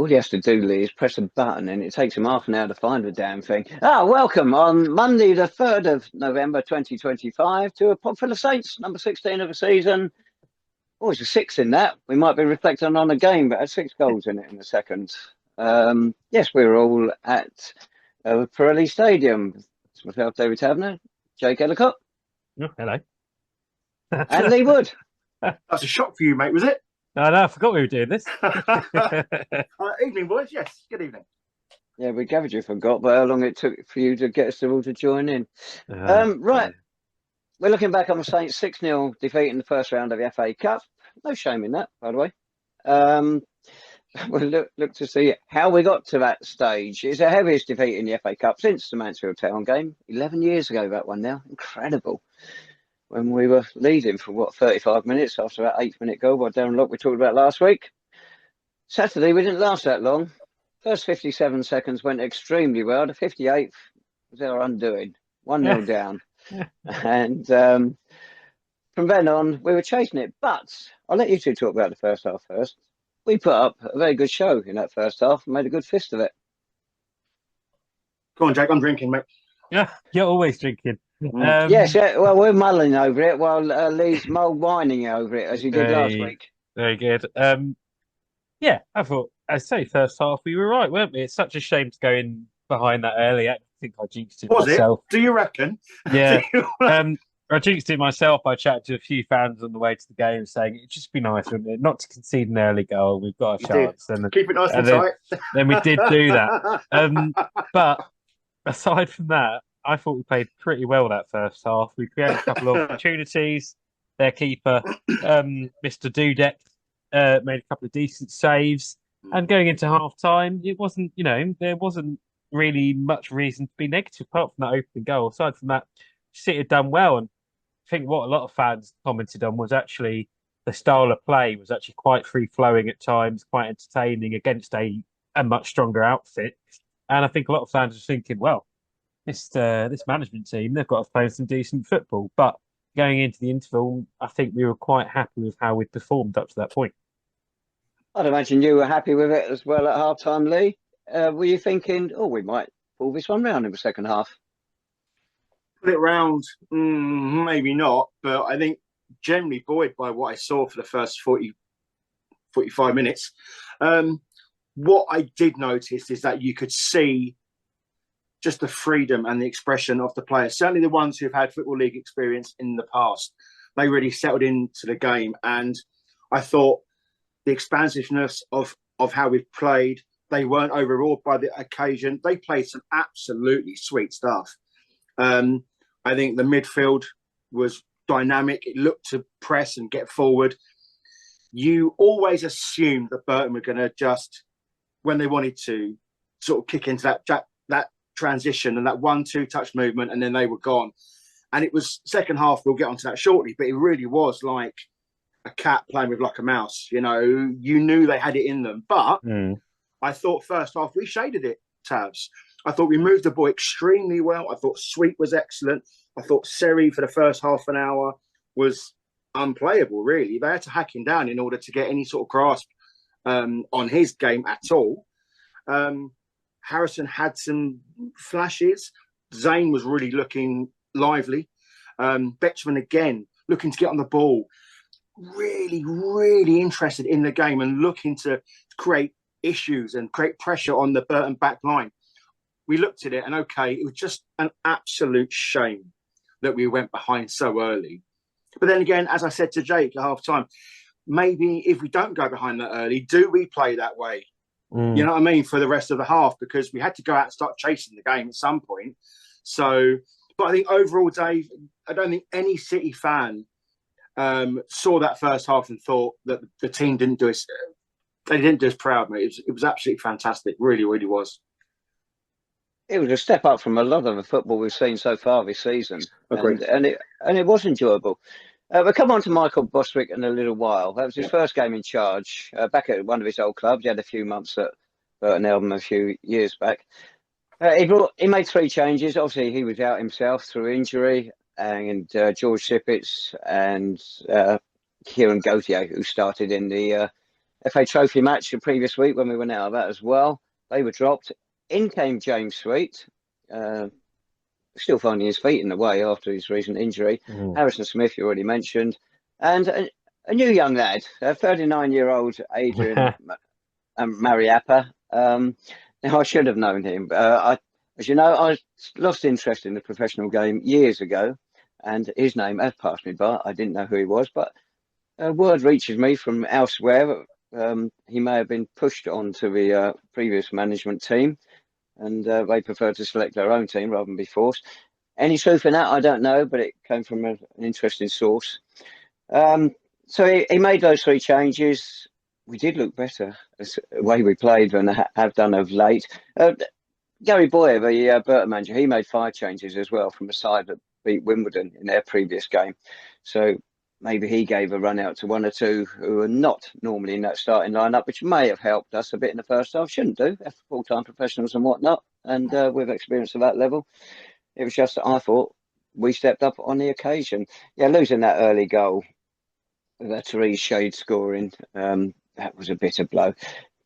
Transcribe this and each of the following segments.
he has to do, Lee, is press a button and it takes him half an hour to find the damn thing. Welcome on Monday, the 3rd of November 2025, to a Podful of Saints, number 16 of the season. Oh, it's a 6 in that. We might be reflecting on a game, but had 6 goals in it in the second. Yes, we were all at Pirelli Stadium. It's myself, David Tavener, Jake Ellacott. Oh, hello. And Lee Wood. That's a shock for you, mate, was it? No, I forgot we were doing this. Evening, boys. Yes, good evening. Yeah, we gathered you forgot, but how long it took for you to get us all to join in. Right. We're looking back on the Saints 6-0 defeat in the first round of the FA Cup. No shame in that, by the way. We'll look to see how we got to that stage. It's the heaviest defeat in the FA Cup since the Mansfield Town game. 11 years ago, that one now. Incredible. When we were leading for, 35 minutes after that 8-minute goal by Darren Lock we talked about last week. Saturday, we didn't last that long. First 57 seconds went extremely well. The 58th was our undoing. 1-0 down. And from then on, we were chasing it. But I'll let you two talk about the first half first. We put up a very good show in that first half and made a good fist of it. Go on, Jake. I'm drinking, mate. Yeah, you're always drinking. Yes, well, we're mulling over it while Lee's mulled whining over it, as he did last week. Very good. Yeah, I thought, I'd say first half we were right, weren't we? It's such a shame to go in behind that early. I think I jinxed it myself. Do you reckon? Yeah. I jinxed it myself. I chatted to a few fans on the way to the game saying it'd just be nice, wouldn't it, not to concede an early goal. We've got a chance. And keep it nice and tight. Then we did do that. But aside from that, I thought we played pretty well that first half. We created a couple of opportunities. Their keeper, Mr. Dudek, made a couple of decent saves. And going into half time, it wasn't, there wasn't really much reason to be negative apart from that opening goal. Aside from that, City had done well. And I think what a lot of fans commented on was actually the style of play was actually quite free-flowing at times, quite entertaining against a much stronger outfit. And I think a lot of fans were thinking, well, this management team, they've got to play some decent football. But going into the interval, I think we were quite happy with how we performed up to that point. I'd imagine you were happy with it as well at half-time, Lee. Were you thinking, we might pull this one round in the second half? Put it round, maybe not, but I think generally buoyed by what I saw for the first 45 minutes. What I did notice is that you could see just the freedom and the expression of the players, certainly the ones who've had Football League experience in the past. They really settled into the game. And I thought the expansiveness of how we've played, they weren't overawed by the occasion. They played some absolutely sweet stuff. I think the midfield was dynamic. It looked to press and get forward. You always assumed that Burton were going to just, when they wanted to, sort of kick into that transition and that 1-2 touch movement, and then they were gone. And it was second half, we'll get onto that shortly, but it really was like a cat playing with like a mouse. You knew they had it in them. But I thought first half we shaded it, Tabs. I thought we moved the ball extremely well. I thought Sweet was excellent. I thought Seri for the first half an hour was unplayable, really. They had to hack him down in order to get any sort of grasp on his game at all. Harrison had some flashes. Zane was really looking lively. Betchman, again, looking to get on the ball. Really, really interested in the game and looking to create issues and create pressure on the Burton back line. We looked at it and, it was just an absolute shame that we went behind so early. But then again, as I said to Jake at half time, maybe if we don't go behind that early, do we play that way? You know what I mean? For the rest of the half, because we had to go out and start chasing the game at some point. So, but I think overall, Dave, I don't think any City fan saw that first half and thought that the team didn't do us. They didn't do us proud, mate. It was absolutely fantastic. Really, really was. It was a step up from a lot of the football we've seen so far this season. Agreed. And it was enjoyable. We'll come on to Michael Bostwick in a little while. That was his first game in charge, back at one of his old clubs. He had a few months at Burton Albion a few years back. He made 3 changes. Obviously, he was out himself through injury, and George Sippets and Kieran Gauthier, who started in the FA Trophy match the previous week when we went out of that as well. They were dropped. In came James Sweet, still finding his feet in the way after his recent injury. Harrison Smith, you already mentioned. And a new young lad, a 39-year-old Adrian Mariappa. Now, I should have known him. As you know, I lost interest in the professional game years ago, and his name has passed me by. I didn't know who he was, but word reaches me from elsewhere. He may have been pushed onto the previous management team, and they prefer to select their own team rather than be forced. Any truth in that, I don't know, but it came from an interesting source. So he made those 3 changes. We did look better as the way we played than have done of late. Gary Boyer, the Burton manager, he made 5 changes as well from a side that beat Wimbledon in their previous game. So maybe he gave a run out to 1 or 2 who are not normally in that starting lineup, which may have helped us a bit in the first half. Shouldn't do, full-time professionals and whatnot, and with experience of that level. It was just that I thought we stepped up on the occasion. Yeah, losing that early goal, that Tyrese Shade scoring, that was a bitter blow.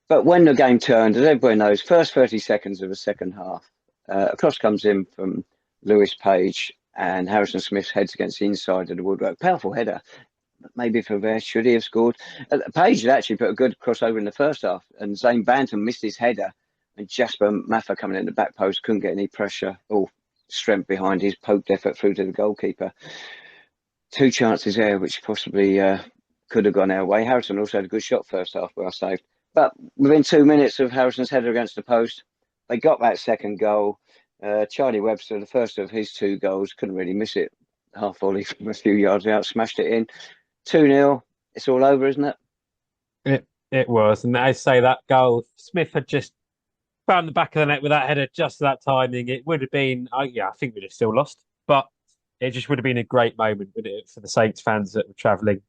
But when the game turned, as everybody knows, first 30 seconds of the second half, a cross comes in from Lewis Page, and Harrison Smith heads against the inside of the woodwork. Powerful header. Maybe for there, should he have scored? Page had actually put a good crossover in the first half, and Zane Bantam missed his header, and Jasper Maffa coming in the back post couldn't get any pressure or strength behind his poked effort through to the goalkeeper. 2 chances there, which possibly could have gone our way. Harrison also had a good shot first half, where I saved. But within 2 minutes of Harrison's header against the post, they got that second goal. Charlie Webster, the first of his 2 goals, couldn't really miss it. Half volley from a few yards out, smashed it in. 2-0. It's all over, isn't it? It was. And I say that goal, Smith had just found the back of the net with that header, just that timing. It would have been, I think we'd have still lost, but it just would have been a great moment, wouldn't it, for the Saints fans that were travelling.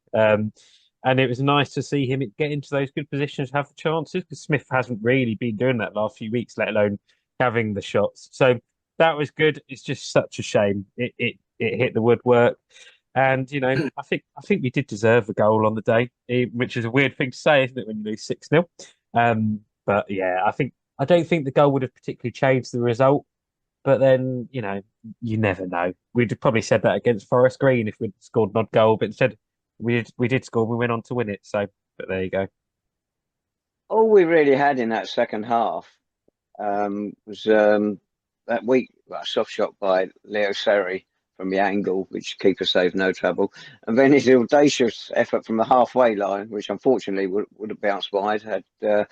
And it was nice to see him get into those good positions, have the chances, because Smith hasn't really been doing that last few weeks, let alone having the shots. So that was good. It's just such a shame. It hit the woodwork. And, you know, I think we did deserve a goal on the day, which is a weird thing to say, isn't it, when you lose 6-0? But yeah, I don't think the goal would have particularly changed the result. But then, you know, you never know. We'd probably said that against Forest Green if we'd scored an odd goal, but instead we did score and we went on to win it. So, but there you go. All we really had in that second half was that weak soft shot by Leo Seri from the angle, which keeper saved no trouble. And then his audacious effort from the halfway line, which unfortunately would have bounced wide had Kamal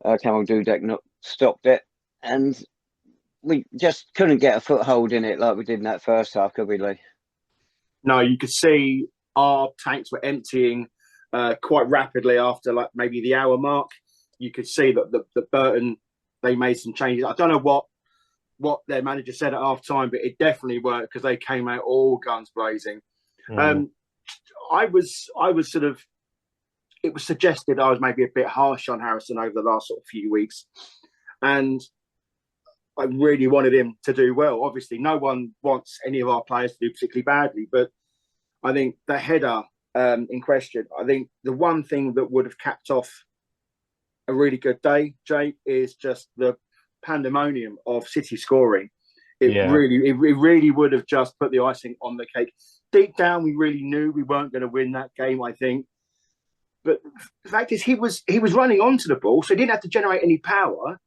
Dudek not stopped it. And we just couldn't get a foothold in it like we did in that first half, could we, Lee? No, you could see our tanks were emptying quite rapidly after like maybe the hour mark. You could see that the Burton, they made some changes. I don't know what their manager said at half time, but it definitely worked because they came out all guns blazing. I was sort of, it was suggested I was maybe a bit harsh on Harrison over the last sort of few weeks. And I really wanted him to do well. Obviously, no one wants any of our players to do particularly badly, but I think the header in question, I think the one thing that would have capped off a really good day, Jake, is just the pandemonium of City scoring. It really would have just put the icing on the cake. Deep down, we really knew we weren't going to win that game, I think. But the fact is, he was running onto the ball, so he didn't have to generate any power.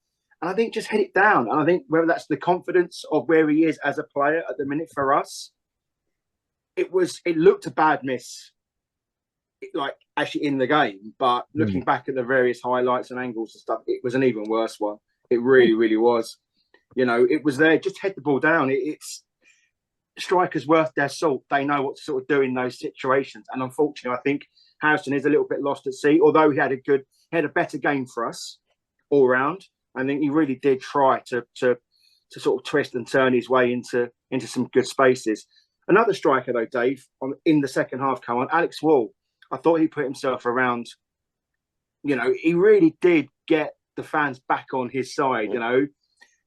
And I think just head it down. And I think whether that's the confidence of where he is as a player at the minute for us, it looked a bad miss, like actually in the game. But looking back at the various highlights and angles and stuff, it was an even worse one. It really, really was. You know, it was there. Just head the ball down. It's strikers worth their salt. They know what to sort of do in those situations. And unfortunately, I think Harrison is a little bit lost at sea. Although he had a better game for us all round. I think he really did try to sort of twist and turn his way into some good spaces. Another striker though, Dave, in the second half, come on, Alex Wall. I thought he put himself around. You know, he really did get the fans back on his side. You know,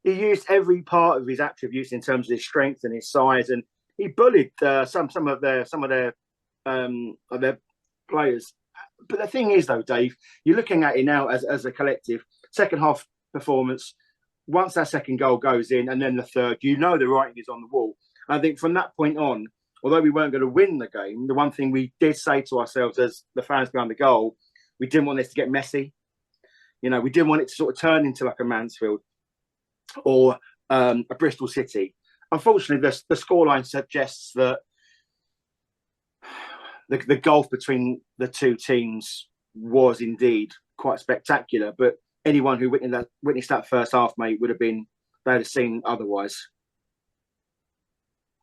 he used every part of his attributes in terms of his strength and his size, and he bullied some of their players But the thing is, though, Dave, you're looking at it now as a collective. Second half performance, once that second goal goes in and then the third, the writing is on the wall. And I think from that point on, although we weren't going to win the game, the one thing we did say to ourselves as the fans behind the goal, we didn't want this to get messy. We didn't want it to sort of turn into like a Mansfield or a Bristol City. Unfortunately, the scoreline suggests that the gulf between the two teams was indeed quite spectacular. But anyone who witnessed that first half, mate, they'd have seen otherwise.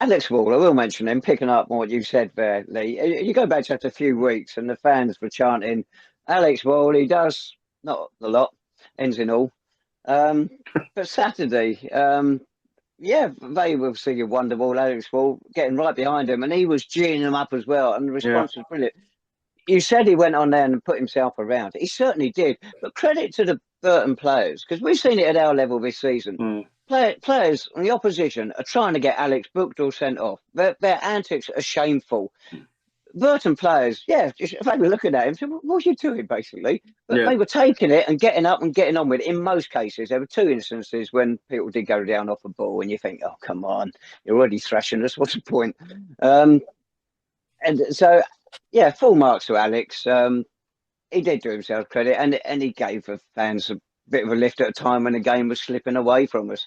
Alex Wall, I will mention him, picking up what you said there, Lee. You go back just a few weeks and the fans were chanting, Alex Wall, he does, not a lot, ends in all. But Saturday, they were singing Wonderwall, Alex Wall, getting right behind him, and he was geeing them up as well, and the response was brilliant. You said he went on there and put himself around. He certainly did. But credit to the Burton players, because we've seen it at our level this season. Players on the opposition are trying to get Alex booked or sent off. Their antics are shameful. Burton players, they were looking at him, saying, what are you doing, basically? But they were taking it and getting up and getting on with it. In most cases, there were two instances when people did go down off a ball and you think, oh, come on, you're already thrashing us. What's the point? And so, full marks to Alex. He did do himself credit and he gave the fans a bit of a lift at a time when the game was slipping away from us.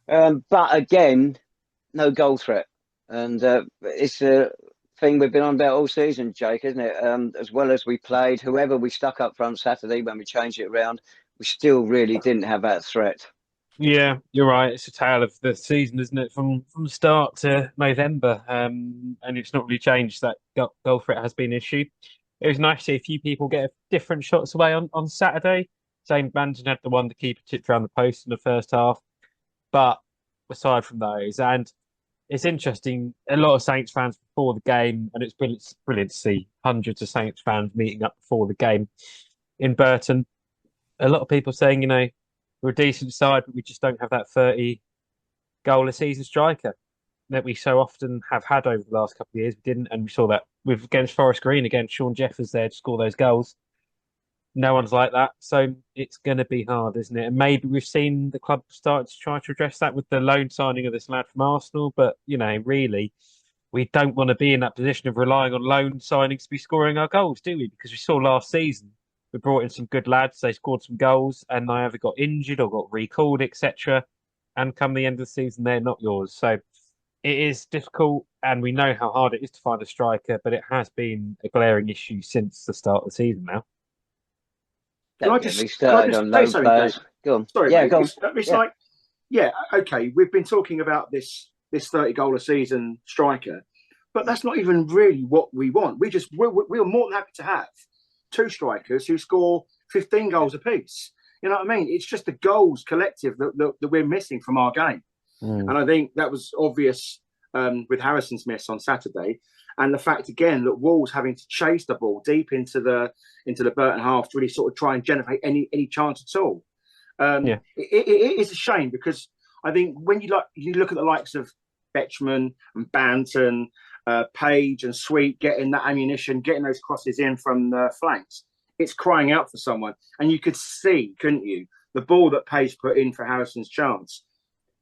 But again, no goal threat. And it's a thing we've been on about all season, Jake, isn't it? As well as we played, whoever we stuck up front Saturday when we changed it around, we still really didn't have that threat. Yeah, you're right. It's a tale of the season, isn't it? From start to November, and it's not really changed. That goal threat has been an issue. It was nice to see a few people get different shots away on Saturday. James Banton had the one the keeper tipped around the post in the first half. But aside from those, and it's interesting, a lot of Saints fans before the game, and it's brilliant to see hundreds of Saints fans meeting up before the game in Burton. A lot of people saying, we're a decent side, but we just don't have that 30-goal a season striker that we so often have had over the last couple of years. We didn't, and we saw that against Forest Green, again, Sean Jeffers there to score those goals. No one's like that, so it's going to be hard, isn't it? And maybe we've seen the club start to try to address that with the loan signing of this lad from Arsenal, but, really, we don't want to be in that position of relying on loan signings to be scoring our goals, do we? Because we saw last season, we brought in some good lads, they scored some goals, and they either got injured or got recalled, etc. And come the end of the season, they're not yours. So it is difficult, and we know how hard it is to find a striker, but it has been a glaring issue since the start of the season now. Can I just say something, Dave? Go on. Sorry, go on. It's like, okay, we've been talking about this 30-goal a season striker, but that's not even really what we want. We're more than happy to have two strikers who score 15 goals apiece. You know what I mean? It's just the goals collective that we're missing from our game. And I think that was obvious with Harrison's miss on Saturday. And the fact, again, that Wolves having to chase the ball deep into the Burton half to really sort of try and generate any chance at all. It is a shame because I think when you look at the likes of Betchman and Banton, Page and Sweet getting that ammunition, getting those crosses in from the flanks, it's crying out for someone. And you could see, couldn't you, the ball that Page put in for Harrison's chance.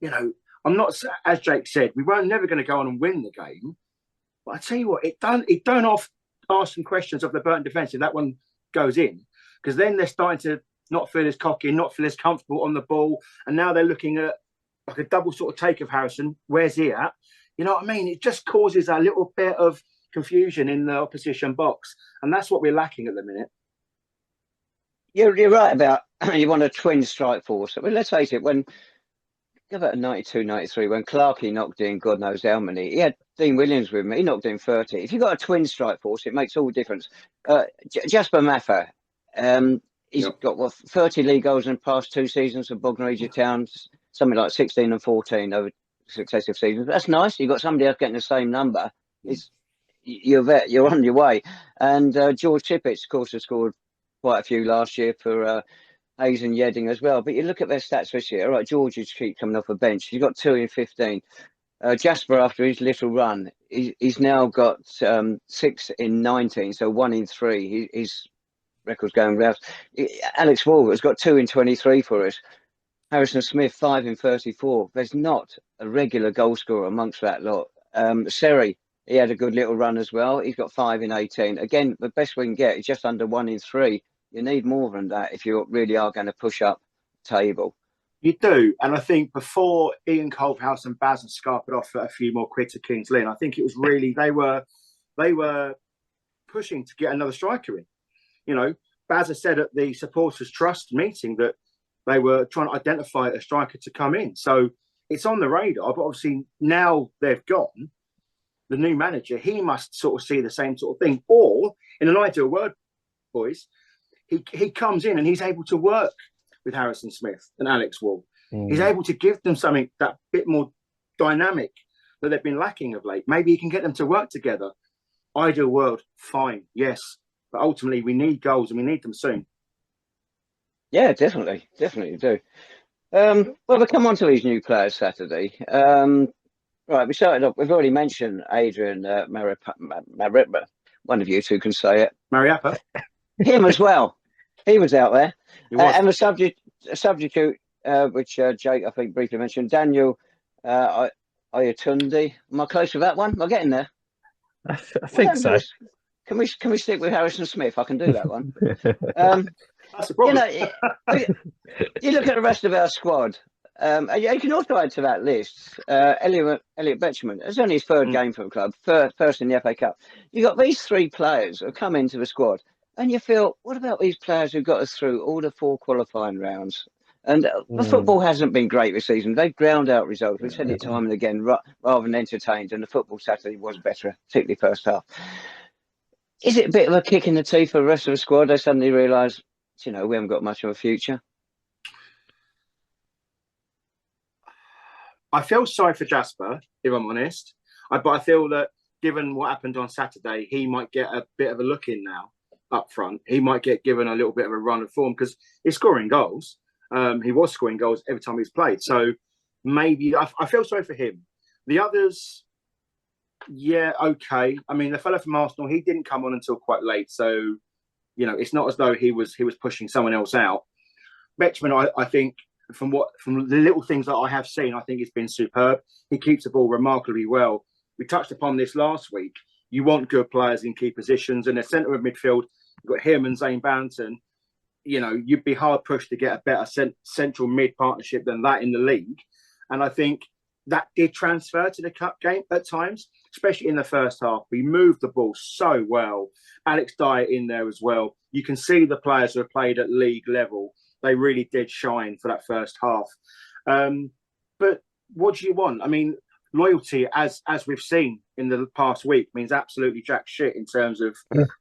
I'm not, as Jake said, we weren't never going to go on and win the game. But I tell you what, it don't ask some questions of the Burton defence if that one goes in, because then they're starting to not feel as cocky, not feel as comfortable on the ball, and now they're looking at like a double sort of take of Harrison. Where's he at? You know what I mean? It just causes a little bit of confusion in the opposition box, and that's what we're lacking at the minute. You're right about you want a twin strike force. I mean, let's face it, when about 92, 93, when Clarkey knocked in God knows how many, he had Dean Williams with him, he knocked in 30. If you've got a twin strike force, it makes all the difference. Jasper Maffa, he's got 30 league goals in the past 2 seasons for Bognor Regis Town, something like 16 and 14 over successive seasons. That's nice. You've got somebody else getting the same number. You're on your way. And George Tippett, of course, has scored quite a few last year for Hayes and Yedding as well. But you look at their stats this year. All right, George keeps coming off a bench. He's got 2 in 15. Jasper, after his little run, he's now got 6 in 19, so 1 in 3. His record's going round. Alex Wall has got 2 in 23 for us. Harrison Smith, 5 in 34. There's not a regular goal scorer amongst that lot. Seri, he had a good little run as well. He's got 5 in 18. Again, the best we can get is just under 1 in 3. You need more than that if you really are going to push up the table. You do, and I think before Ian Colthouse and Baz and scarpered off a few more quid to Kings Lynn, I think it was really they were pushing to get another striker in. You know, Baz has said at the supporters trust meeting that they were trying to identify a striker to come in. So it's on the radar, but obviously now they've gone. The new manager, he must sort of see the same sort of thing. Or, in an ideal word, boys, he comes in and he's able to work with Harrison Smith and Alex Wall. He's able to give them something that bit more dynamic that they've been lacking of late. Maybe he can get them to work together. Ideal world, fine, yes. But ultimately, we need goals and we need them soon. Yeah, definitely do. Well, we'll come on to these new players Saturday. Right, we started off. We've already mentioned Adrian Mariappa. One of you two can say it. Mariappa. Him as well. He was out there. And the substitute, which Jake, I think, briefly mentioned, Daniel Ayatunde. Am I close to that one? Am I getting there? I think so. Can we stick with Harrison Smith? I can do that one. That's a problem. You look at the rest of our squad. You can also add to that list Elliot Betchman. It's only his third game for the club, first in the FA Cup. You got these 3 players who come into the squad, and you feel, what about these players who got us through all the 4 qualifying rounds? And the football hasn't been great this season. They've ground out results. We've said it time and again, rather than entertained. And the football Saturday was better, particularly first half. Is it a bit of a kick in the teeth for the rest of the squad? They suddenly realise, we haven't got much of a future. I feel sorry for Jasper, if I'm honest. But I feel that given what happened on Saturday, he might get a bit of a look in now up front. He might get given a little bit of a run of form because he's scoring goals. He was scoring goals every time he's played. So maybe I feel sorry for him. The others, yeah, okay. I mean, the fellow from Arsenal, he didn't come on until quite late. So, it's not as though he was pushing someone else out. Betchman, I think, from the little things that I have seen, I think it's been superb. He keeps the ball remarkably well. We touched upon this last week. You want good players in key positions, and the centre of midfield, you've got him and Zane Banton. You'd be hard pushed to get a better central mid partnership than that in the league. And I think that did transfer to the cup game at times, especially in the first half. We moved the ball so well. Alex Dyer in there as well. You can see the players who have played at league level. They really did shine for that first half. But what do you want? I mean, loyalty, as we've seen in the past week, means absolutely jack shit in terms of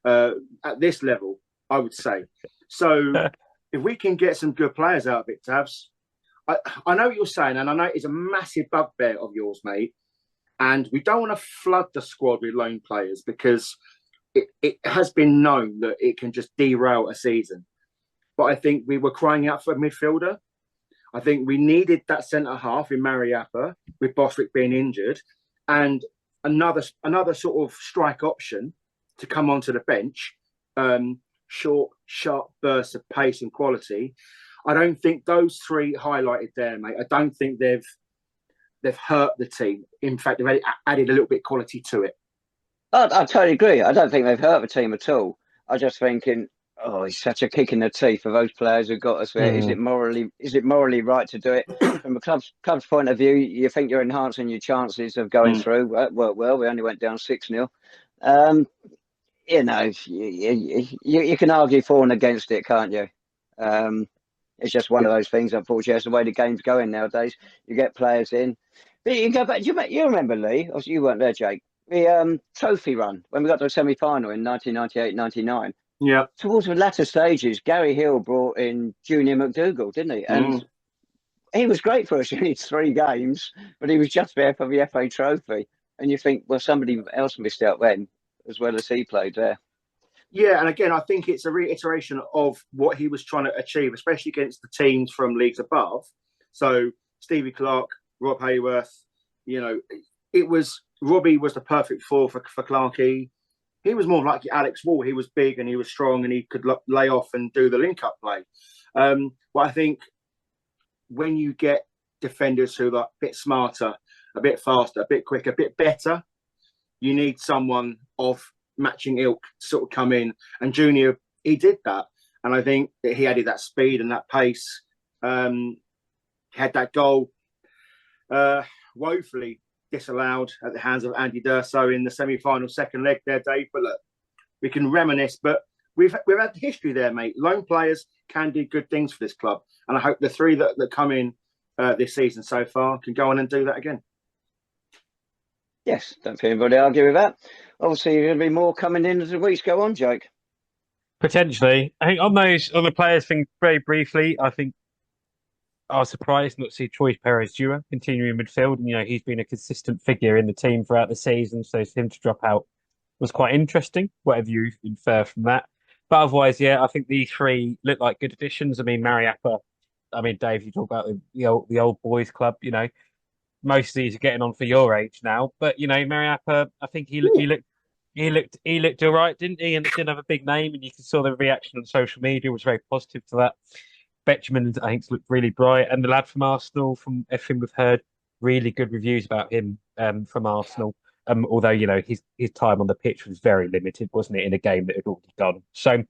at this level, I would say. So if we can get some good players out of it, Tabs, I know what you're saying, and I know it's a massive bugbear of yours, mate. And we don't want to flood the squad with loan players because it has been known that it can just derail a season. But I think we were crying out for a midfielder. I think we needed that centre half in Mariappa, with Bostwick being injured, and another sort of strike option to come onto the bench. Short, sharp bursts of pace and quality. I don't think those 3 highlighted there, mate. I don't think they've hurt the team. In fact, they've added a little bit of quality to it. I totally agree. I don't think they've hurt the team at all. I'm just thinking, it's such a kick in the teeth for those players who got us there. Is it morally right to do it? From a club's point of view, you think you're enhancing your chances of going through. Well, we only went down 6-0. You can argue for and against it, can't you? It's just one of those things, unfortunately. That's the way the game's going nowadays. You get players in. But you go back, you remember, Lee, obviously you weren't there, Jake, the trophy run when we got to the semi-final in 1998-99. Yeah. Towards the latter stages, Gary Hill brought in Junior McDougall, didn't he? And he was great for us in his 3 games, but he was just there for the FA trophy. And you think, well, somebody else missed out then, as well as he played there. Yeah, and again, I think it's a reiteration of what he was trying to achieve, especially against the teams from leagues above. So Stevie Clark, Rob Hayworth, Robbie was the perfect four for Clarkey. He was more like Alex Wall. He was big and he was strong and he could lay off and do the link-up play. But I think when you get defenders who are a bit smarter, a bit faster, a bit quicker, a bit better, you need someone of matching ilk to sort of come in. And Junior, he did that. And I think that he added that speed and that pace. Had that goal woefully disallowed at the hands of Andy D'Urso in the semi-final second leg there, Dave. But look, we can reminisce, but we've had history there, mate. Lone players can do good things for this club. And I hope the three that come in this season so far can go on and do that again. Yes, don't think anybody argue with that. Obviously, there's going to be more coming in as the weeks go on, Jake. Potentially. I think on the players thing, very briefly, I think I was surprised not to see Troy Perez-Dewar continuing in midfield. And, he's been a consistent figure in the team throughout the season, so for him to drop out was quite interesting, whatever you infer from that. But otherwise, yeah, I think these three look like good additions. I mean, Mariappa, Dave, you talk about the old boys club, most of these are getting on for your age now. But, Mariappa, I think he looked all right, didn't he? And didn't have a big name, and you saw the reaction on social media was very positive to that. Betchman, I think, looked really bright, and the lad from Arsenal, from everything we've heard, really good reviews about him from Arsenal. Although his time on the pitch was very limited, wasn't it, in a game that had already gone. So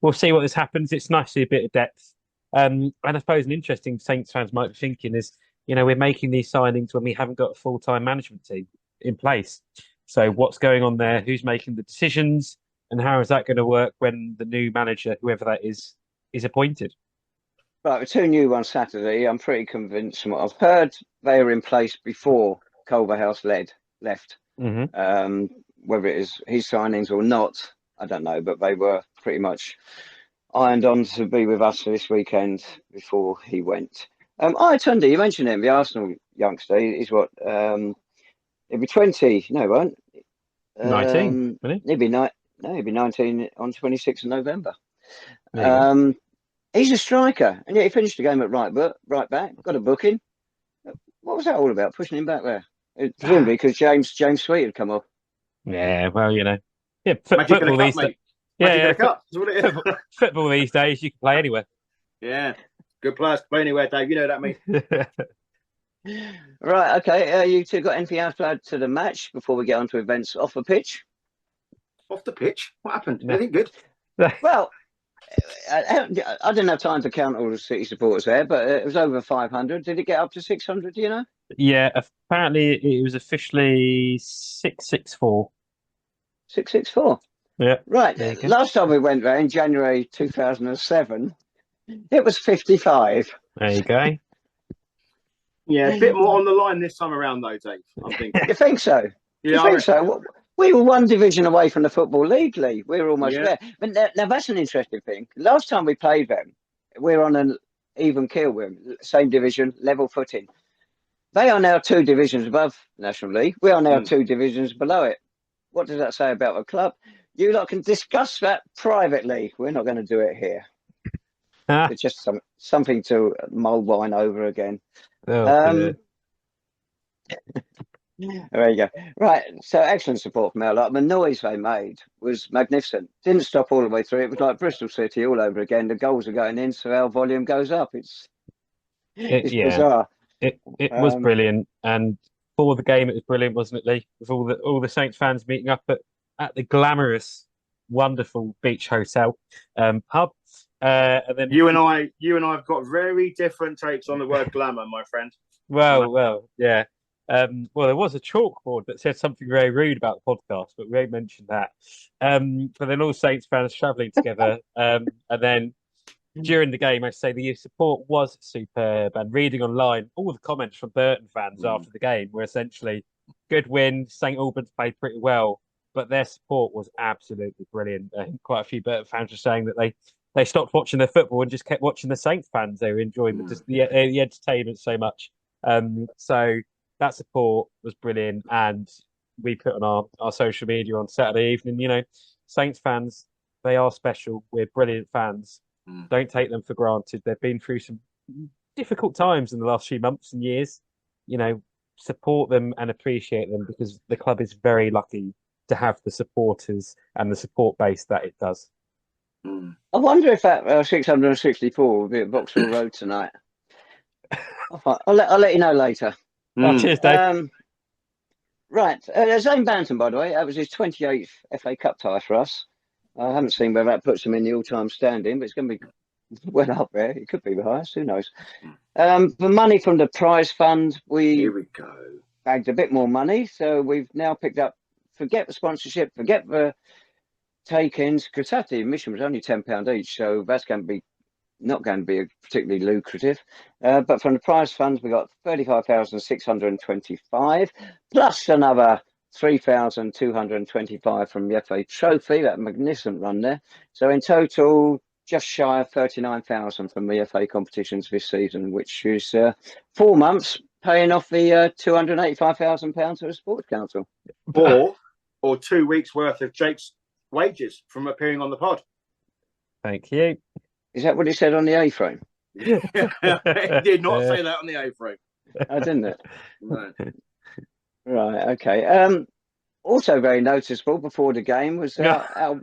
we'll see what this happens. It's nice to see a bit of depth, and I suppose an interesting Saints fans might be thinking is, we're making these signings when we haven't got a full-time management team in place. So what's going on there? Who's making the decisions, and how is that going to work when the new manager, whoever that is appointed? Right, with two new ones Saturday, I'm pretty convinced from what I've heard they were in place before Culverhouse left. Mm-hmm. Whether it is his signings or not, I don't know, but they were pretty much ironed on to be with us this weekend before he went. Tunde, you mentioned him, the Arsenal youngster. He's what? He'll be 20. No, he won't. 19, won't he? He'll be 19 on 26th of November. He's a striker, and yet he finished the game at right back, got a booking. What was that all about, pushing him back there? Presumably because James Sweet had come off. Yeah, well, yeah, football these days. Football these days, you can play anywhere. Yeah, good players to play anywhere, Dave. You know that, mate. Right, okay. You two got anything else to add to the match before we get on to events off the pitch? Off the pitch? What happened? Anything good? Well, I didn't have time to count all the City supporters there, but it was over 500. Did it get up to 600, do you know? Yeah, apparently it was officially 664. 664? Yeah. Right. Last time we went there in January 2007, it was 55. There you go. Yeah, a bit more on the line this time around, though, Dave. I'm thinking. You think so? Yeah, you think so? We were one division away from the Football League. We were almost there. But now that's an interesting thing. Last time we played them, we were on an even keel with them, same division, level footing. They are now two divisions above National League. We are now two divisions below it. What does that say about the club? You lot can discuss that privately. We're not going to do it here. It's just something to mull wine over again. There you go. Right, so excellent support from our lot. The noise they made was magnificent. Didn't stop all the way through. It was like Bristol City all over again. The goals are going in, so our volume goes up. It's bizarre. It was brilliant, and for the game, it was brilliant, wasn't it, Lee? With all the Saints fans meeting up at the glamorous, wonderful beach hotel pub. And then you and I have got very different takes on the word glamour, my friend. Well, yeah. Well, there was a chalkboard that said something very rude about the podcast, but we won't mention that. But then all Saints fans travelling together, and then during the game, I say the support was superb. And reading online, all the comments from Burton fans after the game were essentially good win. St Albans played pretty well, but their support was absolutely brilliant. I think quite a few Burton fans were saying that they stopped watching their football and just kept watching the Saints fans. They were enjoying the entertainment so much. So that support was brilliant, and we put on our social media on Saturday evening. Saints fans, they are special. We're brilliant fans. Don't take them for granted. They've been through some difficult times in the last few months and years. support them and appreciate them, because the club is very lucky to have the supporters and the support base that it does. Mm. I wonder if that 664 will be at Vauxhall Road tonight. I'll let you know later. Oh, cheers, Dave. Right, Zane Banton, by the way, that was his 28th FA Cup tie for us. I haven't seen whether that puts him in the all-time standing, but it's going to be well up there. It could be the highest, who knows. The money from the prize fund, Here we go. bagged a bit more money, so we've now picked up, forget the sponsorship, forget the take-ins, because that admission was only £10 each, so that's going to be not going to be particularly lucrative. But from the prize funds, we got 35,625 plus another 3,225 from the FA Trophy. That magnificent run there. So in total, just shy of 39,000 from the FA competitions this season, which is 4 months paying off the £285,000 to the Sports Council. Or 2 weeks worth of Jake's wages from appearing on the pod. Thank you. Is that what it said on the A-frame? It did not say that on the A-frame. Oh, didn't it? No. Right, okay. Also very noticeable before the game was our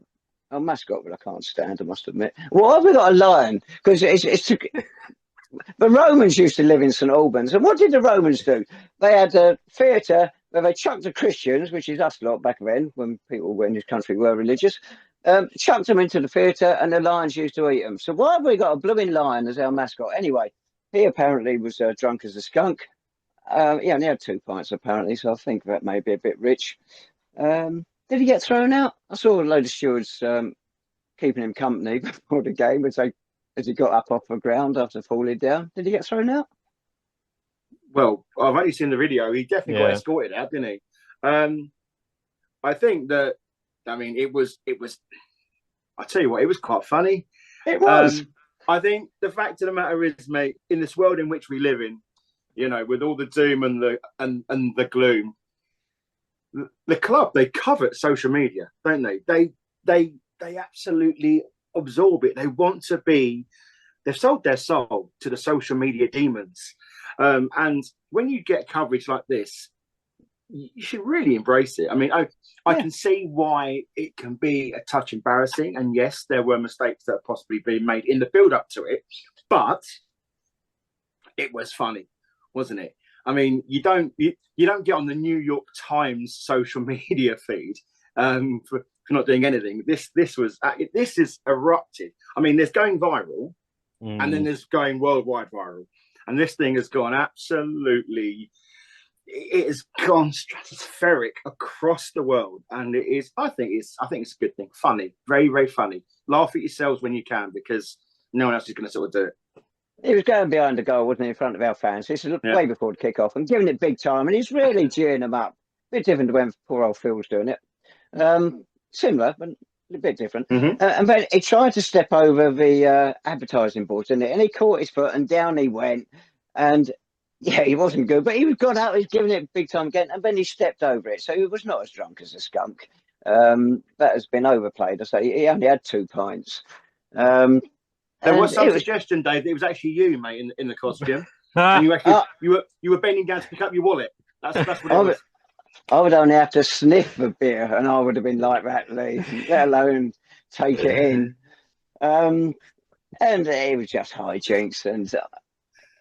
mascot, but I can't stand, I must admit. Why have we got a lion? Because the Romans used to live in St Albans, and what did the Romans do? They had a theatre where they chucked the Christians, which is us lot back then, when people in this country were religious, chucked them into the theatre, and the lions used to eat them. So why have we got a blooming lion as our mascot? Anyway, he apparently was drunk as a skunk. He only had 2 pints, apparently, so I think that may be a bit rich. Did he get thrown out? I saw a load of stewards keeping him company before the game as he got up off the ground after falling down. Did he get thrown out? Well, I've only seen the video. He definitely got escorted out, didn't he? I think that, it was. I tell you what, it was quite funny. It was. I think the fact of the matter is, mate, in this world in which we live in, with all the doom and the gloom, the club, they covet social media, don't they? They absolutely absorb it. They want to be. They've sold their soul to the social media demons, and when you get coverage like this, you should really embrace it. I can see why it can be a touch embarrassing, and yes, there were mistakes that have possibly been made in the build-up to it, but it was funny, wasn't it? You don't get on the New York Times social media feed for not doing anything. This is erupted. There's going viral, and then there's going worldwide viral, and this thing has gone absolutely. It has gone stratospheric across the world, and it is. I think it's a good thing. Funny, very, very funny. Laugh at yourselves when you can, because no one else is going to sort of do it. He was going behind the goal, wasn't he, in front of our fans? This is way before the kick-off, and giving it big time, and he's really gearing them up. A bit different to when poor old Phil's doing it. Similar, but a bit different. Mm-hmm. And then he tried to step over the advertising board, didn't he? And he caught his foot, and down he went. And yeah, he wasn't good, but he got out, he's giving it big time again, and then he stepped over it. So he was not as drunk as a skunk. That has been overplayed. I say he only had 2 pints. There was some suggestion, Dave, that it was actually you, mate, in the costume. And you actually you were bending down to pick up your wallet. That's what it was. I would only have to sniff a beer, and I would have been like that, Lee, let alone take it in. And it was just hijinks, and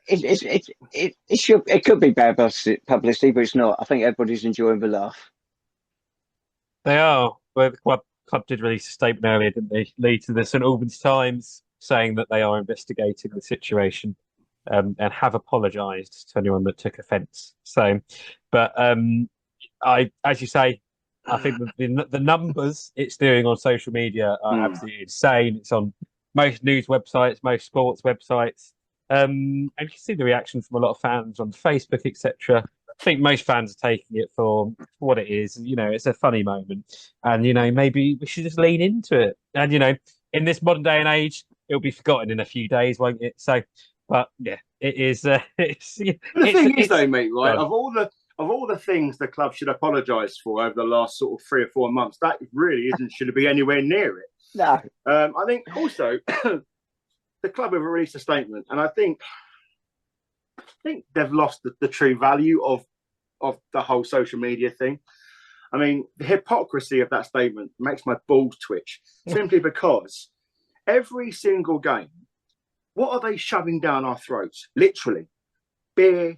it could be bad publicity, but it's not. I think everybody's enjoying the laugh. They are. Well, the club did release a statement earlier, didn't they? Lead to the St Albans Times saying that they are investigating the situation and have apologised to anyone that took offence. So, but as you say, I think the numbers it's doing on social media are absolutely insane. It's on most news websites, most sports websites. And you can see the reaction from a lot of fans on Facebook, etc. I think most fans are taking it for what it is. It's a funny moment, and maybe we should just lean into it. And in this modern day and age, it'll be forgotten in a few days, won't it? So, but yeah, it is. The thing is, though, mate, right? Of all the things the club should apologise for over the last sort of 3 or 4 months, that really should be anywhere near it. No, I think also. The club have released a statement, and I think they've lost the true value of of the whole social media thing. I mean, the hypocrisy of that statement makes my balls twitch, simply because every single game, what are they shoving down our throats? Literally, beer,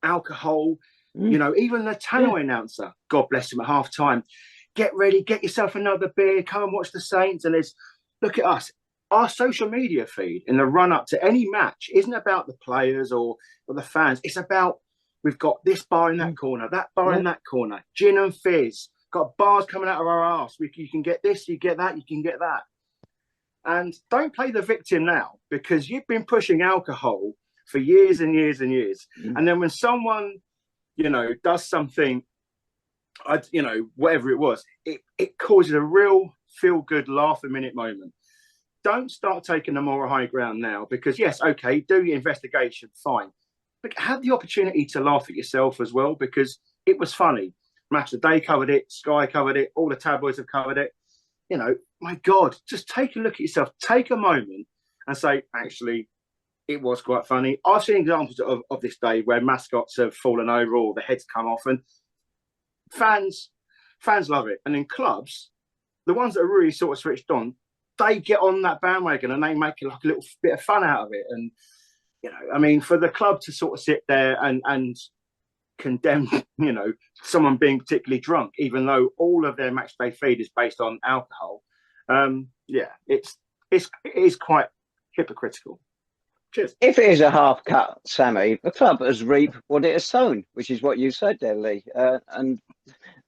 alcohol. You know, even the Tannoy announcer, God bless him, at half time, get ready, get yourself another beer, come and watch the Saints. And look at us. Our social media feed in the run up to any match isn't about the players or the fans. It's about, we've got this bar in that corner, that bar in that corner, gin and fizz, got bars coming out of our arse. You can get this, you get that, you can get that. And don't play the victim now, because you've been pushing alcohol for years and years and years. And then when someone, you know, does something, you know, whatever it was, it causes a real feel-good, laugh-a-minute moment. Don't start taking the moral high ground now, because, yes, okay, do your investigation, fine. But have the opportunity to laugh at yourself as well, because it was funny. Match of the Day covered it, Sky covered it, all the tabloids have covered it. You know, my God, just take a look at yourself. Take a moment and say, actually, it was quite funny. I've seen examples of this day where mascots have fallen over or the heads come off, and fans love it. And in clubs, the ones that are really sort of switched on, they get on that bandwagon and they make like a little bit of fun out of it. And, you know, I mean, for the club to sort of sit there and condemn, you know, someone being particularly drunk, even though all of their match day feed is based on alcohol, it is quite hypocritical. Cheers. If it is a half cut, Sammy, the club has reaped what it has sown, which is what you said there, Lee. And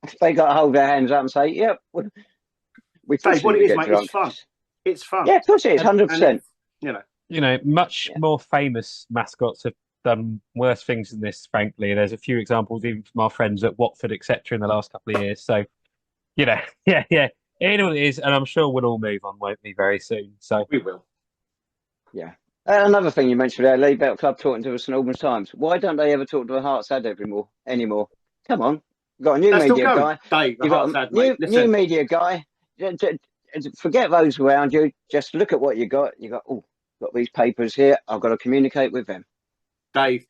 if they got to hold their hands up and say, "Yep, we Dave, what it is, mate, drunk." it's fun. It's fun. Yeah, of course it is, 100%. You know, much more famous mascots have done worse things than this, frankly. There's a few examples, even from our friends at Watford, etc., in the last couple of years. So, you know, yeah. It is what it is, and I'm sure we'll all move on, won't we, very soon. So we will. Yeah. Another thing you mentioned there, Lee, about club talking to us in Albans Times. Why don't they ever talk to the Hearts Ad anymore? Come on. You've got a new media guy. Dave, You've got a new media guy. Forget those around you. Just look at what you got. You got these papers here. I've got to communicate with them. Dave,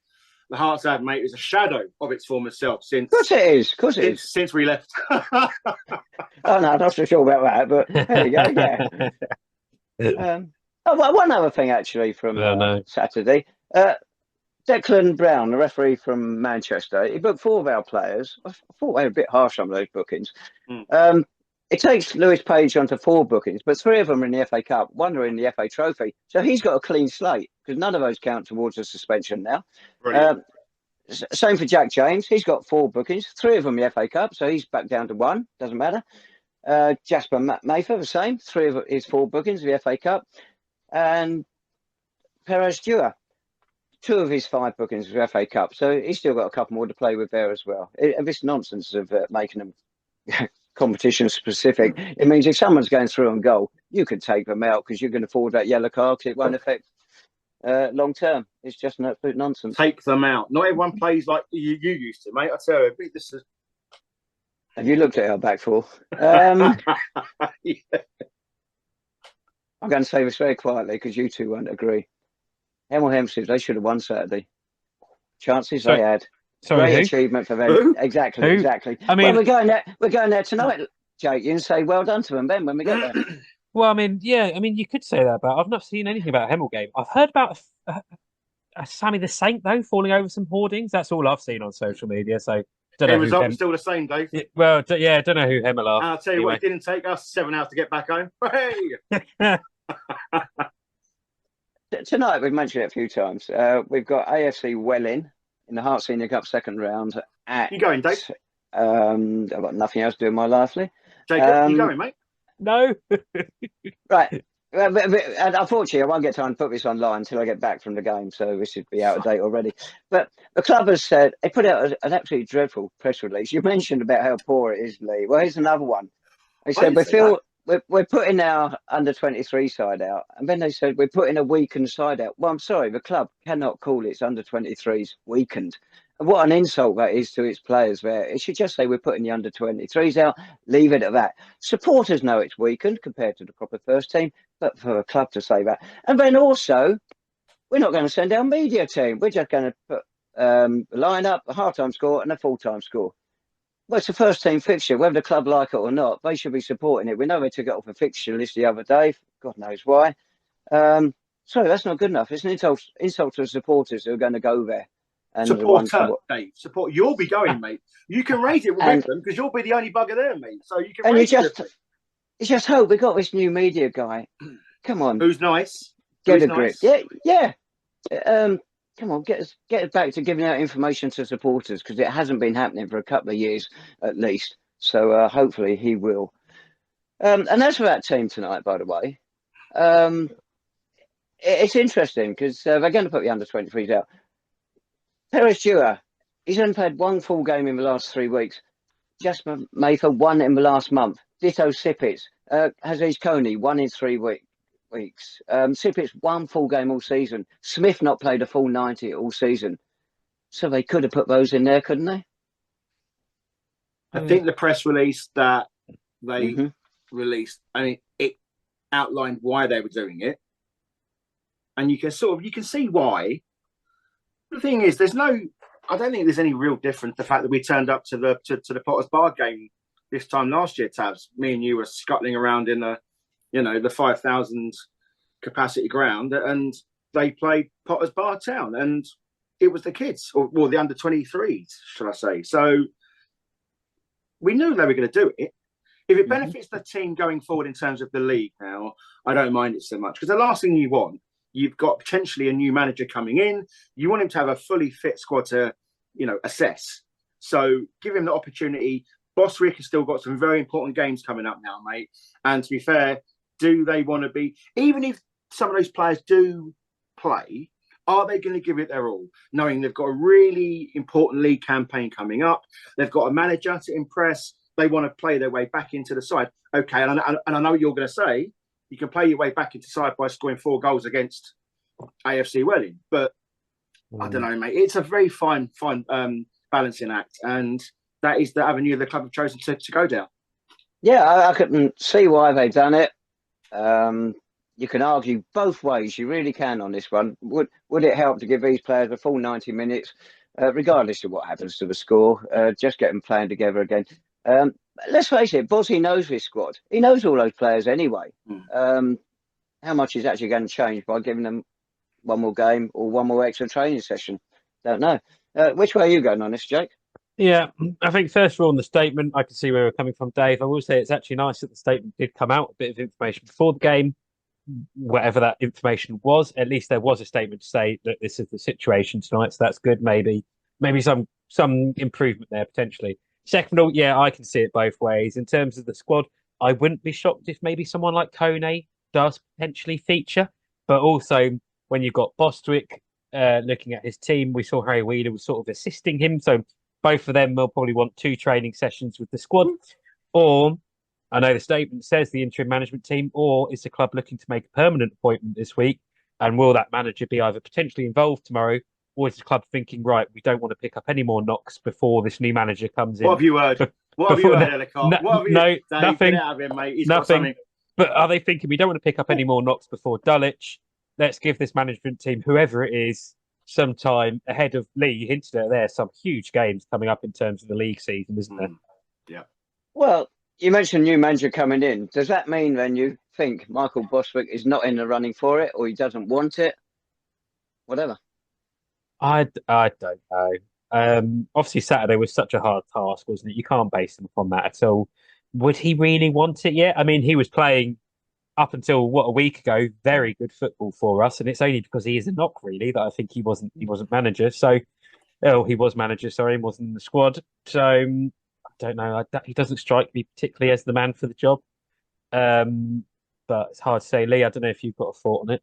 the Hearts Ad, mate, is a shadow of its former self since. Of course it is. Of course it is. Since we left. Oh no, not so sure about that, but there you go. Yeah. One other thing actually from Saturday. Declan Brown, the referee from Manchester, he booked 4 of our players. I thought they were a bit harsh on those bookings. It takes Lewis Page onto 4 bookings, but 3 of them are in the FA Cup, 1 are in the FA Trophy. So he's got a clean slate because none of those count towards a suspension now. Same for Jack James. He's got 4 bookings, 3 of them in the FA Cup, so he's back down to 1. Doesn't matter. Jasper Mayfair, the same. 3 of his 4 bookings in the FA Cup. And Perez Dua, 2 of his 5 bookings for FA Cup. So he's still got a couple more to play with there as well. This nonsense of making them competition specific, it means if someone's going through on goal, you can take them out because you can afford that yellow card because it won't affect long term. It's just an absolute nonsense. Take them out. Not everyone plays like you used to, mate. I tell you, this is. Have you looked at our back four? Yeah. I'm going to say this very quietly because you two won't agree. Hemel Hempstead, they should have won Saturday. Chances they had. Great achievement for them. Who? Exactly. I mean, well, we're going there tonight, Jake. You can say well done to them then when we get there. Well, I mean, yeah, you could say that about. I've not seen anything about Hemel game. I've heard about a Sammy the Saint though falling over some hoardings. That's all I've seen on social media. So don't know. The result was still the same, Dave. Well, yeah, don't know who Hemel are. And I'll tell you what, it didn't take us 7 hours to get back home. Hey. Tonight, we've mentioned it a few times. We've got AFC Welling in the Heart Senior Cup second round. You going, Dave? I've got nothing else to do in my life, Lee. Jacob, you going, mate? No. Right. But unfortunately, I won't get time to put this online until I get back from the game, so this should be out of date already. But the club has said, they put out an absolutely dreadful press release. You mentioned about how poor it is, Lee. Well, here's another one. They said, we're putting our under-23 side out. And then they said, we're putting a weakened side out. Well, I'm sorry, the club cannot call its under-23s weakened. And what an insult that is to its players there. It should just say we're putting the under-23s out, leave it at that. Supporters know it's weakened compared to the proper first team, but for a club to say that. And then also, we're not going to send our media team. We're just going to put line-up, a half-time score and a full-time score. Well, it's a first-team fixture, whether the club like it or not. They should be supporting it. We know they took it off a fixture list the other day. God knows why. Sorry, that's not good enough. It's an insult to the supporters who are going to go there. And Supporter, Dave. Support. You'll be going, mate. You can raise it with them because you'll be the only bugger there, mate. So you can. And you just hope we got this new media guy. Come on. Who's nice? Get a grip. Yeah. Come on, get us back to giving out information to supporters because it hasn't been happening for a couple of years at least. So hopefully he will. And as for that team tonight, by the way, it's interesting because they're going to put the under-23s out. Perez Dewar, he's only played one full game in the last 3 weeks. Jasper Mayfield, one in the last month. Ditto Sippets. Aziz Coney, 1 in 3 weeks. Sippets, one full game all season. Smith not played a full 90 all season. So they could have put those in there, couldn't they? I think the press release that they released, I mean, it outlined why they were doing it. And you can see why. The thing is, I don't think there's any real difference. The fact that we turned up to the Potters Bar game this time last year, Tabs. Me and you were scuttling around in the 5,000 capacity ground, and they played Potters Bar Town, and it was the kids, or the under 23s, should I say? So we knew they were going to do it. If it benefits the team going forward in terms of the league now, I don't mind it so much because the last thing you want. You've got potentially a new manager coming in. You want him to have a fully fit squad to, assess. So give him the opportunity. Bostwick has still got some very important games coming up now, mate. And to be fair, do they want to be, even if some of those players do play, are they going to give it their all? Knowing they've got a really important league campaign coming up. They've got a manager to impress. They want to play their way back into the side. Okay, and I know what you're going to say. You can play your way back into side by scoring 4 goals against AFC Welling. But I don't know, mate. It's a very fine balancing act. And that is the avenue the club have chosen to go down. Yeah, I couldn't see why they've done it. You can argue both ways. You really can on this one. Would it help to give these players a full 90 minutes, regardless of what happens to the score? Just get them playing together again. Let's face it, Bozzy knows his squad. He knows all those players anyway. How much is actually going to change by giving them one more game or one more extra training session? Don't know. Which way are you going on this, Jake? Yeah, I think first of all, on the statement, I can see where we're coming from, Dave. I will say it's actually nice that the statement did come out, a bit of information before the game, whatever that information was. At least there was a statement to say that this is the situation tonight, so that's good. Maybe some improvement there potentially. Second of all, yeah, I can see it both ways. In terms of the squad, I wouldn't be shocked if maybe someone like Kone does potentially feature. But also, when you've got Bostwick looking at his team, we saw Harry Wheeler was sort of assisting him. So both of them will probably want 2 training sessions with the squad. Or, I know the statement says the interim management team, or is the club looking to make a permanent appointment this week? And will that manager be either potentially involved tomorrow, or is the club thinking, right, we don't want to pick up any more knocks before this new manager comes in? What have you heard? What have you heard, Ellacott? No, nothing. Get out of him, mate. He's nothing. Got something. But are they thinking we don't want to pick up any more knocks before Dulwich? Let's give this management team, whoever it is, some time ahead of Lee. You hinted at there, some huge games coming up in terms of the league season, isn't there? Yeah. Well, you mentioned new manager coming in. Does that mean then you think Michael Bostwick is not in the running for it, or he doesn't want it? Whatever. I don't know. Obviously, Saturday was such a hard task, wasn't it? You can't base him upon that at all. Would he really want it yet? I mean, he was playing up until a week ago, very good football for us, and it's only because he is a knock, really, that I think he wasn't manager. So, he was manager. Sorry, he wasn't in the squad. So I don't know. He doesn't strike me particularly as the man for the job. But it's hard to say. Lee, I don't know if you've got a thought on it.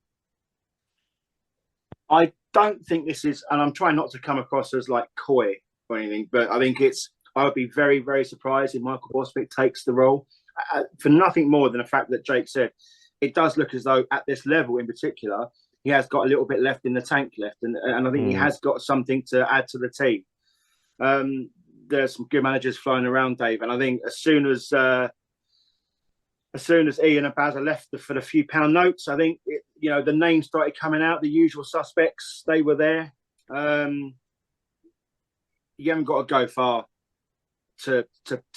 I don't think this is, and I'm trying not to come across as like coy or anything, but I think I would be very, very surprised if Michael Bostwick takes the role for nothing more than the fact that Jake said it does look as though at this level in particular, he has got a little bit left in the tank left. And I think he has got something to add to the team. There's some good managers flying around, Dave. And I think as soon as Ian and Baz are left for the few pound notes, I think, the names started coming out, the usual suspects, they were there. you haven't got to go far to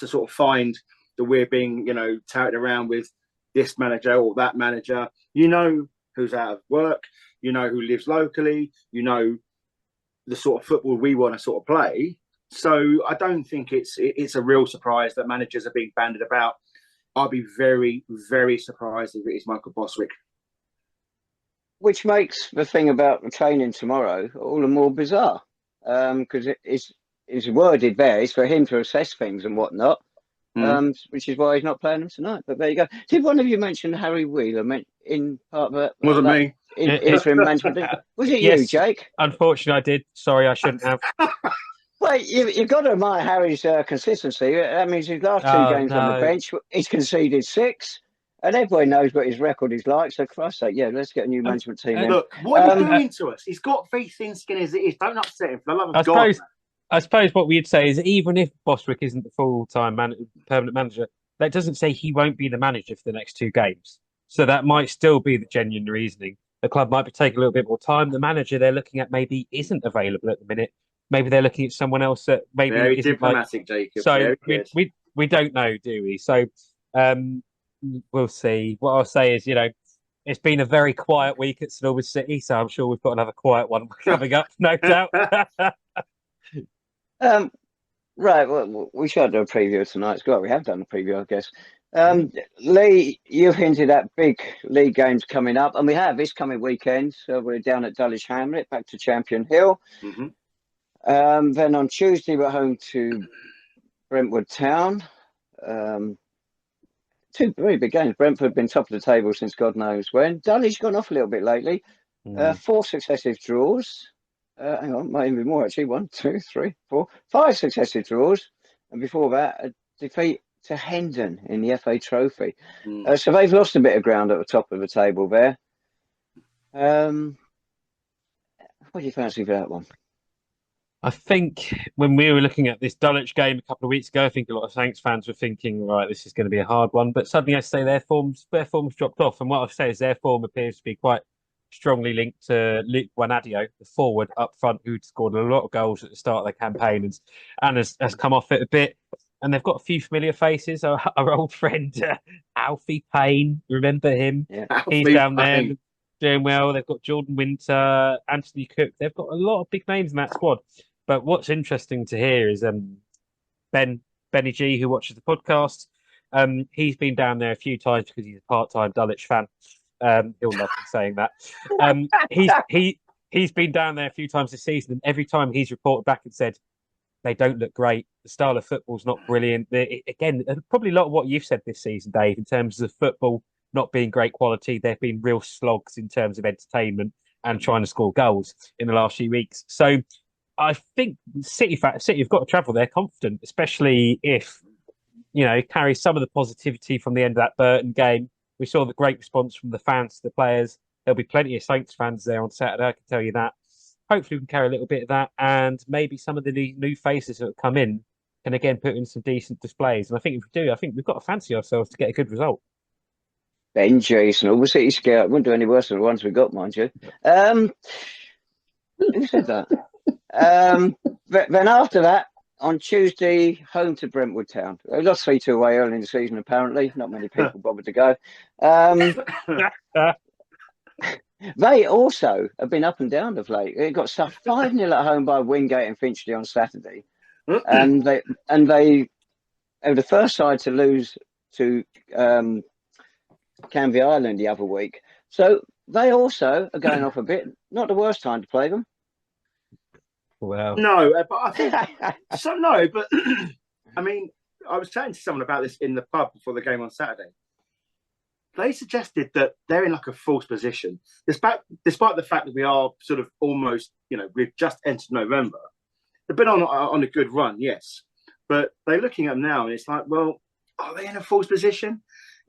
sort of find that we're being, touted around with this manager or that manager. You know who's out of work, you know who lives locally, you know the sort of football we want to sort of play. So I don't think it's a real surprise that managers are being banded about. I'll be very, very surprised if it is Michael Bostwick. Which makes the thing about the training tomorrow all the more bizarre, because it's worded there. It's for him to assess things and whatnot, which is why he's not playing them tonight. But there you go. Did one of you mention Harry Wheeler in part of it? Wasn't me. Interim management. Was it Yes, you, Jake? Unfortunately, I did. Sorry, I shouldn't have. Well, you've got to admire Harry's consistency. That means his last two games on the bench, he's conceded 6. And everybody knows what his record is like. So, for Christ's sake, let's get a new management team in. Look, what are you doing to us? He's got very thin skin as it is. Don't upset him, for the love of God. I suppose what we'd say is even if Bostwick isn't the full-time permanent manager, that doesn't say he won't be the manager for the next 2 games. So that might still be the genuine reasoning. The club might be taking a little bit more time. The manager they're looking at maybe isn't available at the minute. Maybe they're looking at someone else that maybe very isn't diplomatic, Jacob. So we don't know, do we? So we'll see. What I'll say is, it's been a very quiet week at Albans City, so I'm sure we've got another quiet one coming up, no doubt. Right, well, we should do a preview tonight. It's good. We have done a preview, I guess. Lee, you've hinted at big league games coming up, and we have this coming weekend. So we're down at Dulwich Hamlet, back to Champion Hill. Then on Tuesday, we're home to Brentwood Town. 2 very big games. Brentford have been top of the table since God knows when. Dulwich gone off a little bit lately. 4 successive draws. Hang on, might even be more actually. 1, 2, 3, 4, 5 successive draws. And before that, a defeat to Hendon in the FA Trophy. So they've lost a bit of ground at the top of the table there. What do you fancy for that one? I think when we were looking at this Dulwich game a couple of weeks ago, I think a lot of Saints fans were thinking, right, this is going to be a hard one. But suddenly I say their form's dropped off. And what I say is their form appears to be quite strongly linked to Luke Guanadio, the forward up front, who'd scored a lot of goals at the start of their campaign and has come off it a bit. And they've got a few familiar faces. Our old friend, Alfie Payne, remember him? Yeah. He's down there doing well. They've got Jordan Winter, Anthony Cook. They've got a lot of big names in that squad. But what's interesting to hear is Benny G, who watches the podcast, he's been down there a few times because he's a part-time Dulwich fan. He'll love me saying that. He's been down there a few times this season, and every time he's reported back and said they don't look great. The style of football's not brilliant. Again, probably a lot of what you've said this season, Dave, in terms of football not being great quality. There have been real slogs in terms of entertainment and trying to score goals in the last few weeks. So I think City have got to travel there confident, especially if, carry some of the positivity from the end of that Burton game. We saw the great response from the fans to the players. There'll be plenty of Saints fans there on Saturday, I can tell you that. Hopefully we can carry a little bit of that, and maybe some of the new faces that have come in can again put in some decent displays. And I think if we do, I think we've got to fancy ourselves to get a good result. Ben Jason, Albans City Scout. Wouldn't do any worse than the ones we got, mind you. Who said that? Then after that, on Tuesday, home to Brentwood Town. They lost 3-2 away early in the season, apparently. Not many people bothered to go. They also have been up and down of late. They got stuffed 5-0 at home by Wingate and Finchley on Saturday. And they were the first side to lose to Canvey Island the other week. So they also are going off a bit. Not the worst time to play them. Well, no, but I think but I mean, I was chatting to someone about this in the pub before the game on Saturday. They suggested that they're in like a false position, despite the fact that we are sort of almost, we've just entered November. They've been on a good run, yes, but they're looking at them now, and it's like, well, are they in a false position?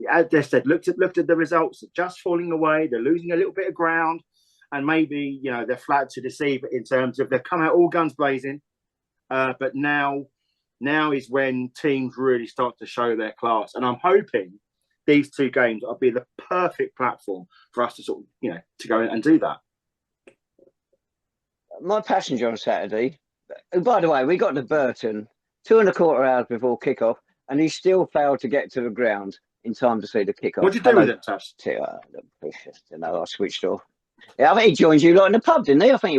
As they said, looked at the results, they're just falling away. They're losing a little bit of ground. And maybe, they're flat to deceive in terms of they've come out all guns blazing. But now is when teams really start to show their class. And I'm hoping these 2 games will be the perfect platform for us to to go and do that. My passenger on Saturday By the way, we got to Burton 2.25 hours before kickoff, and he still failed to get to the ground in time to see the kickoff. What did you do with it, Taz? I switched off. Yeah, I think he joined you lot in the pub, didn't he? I think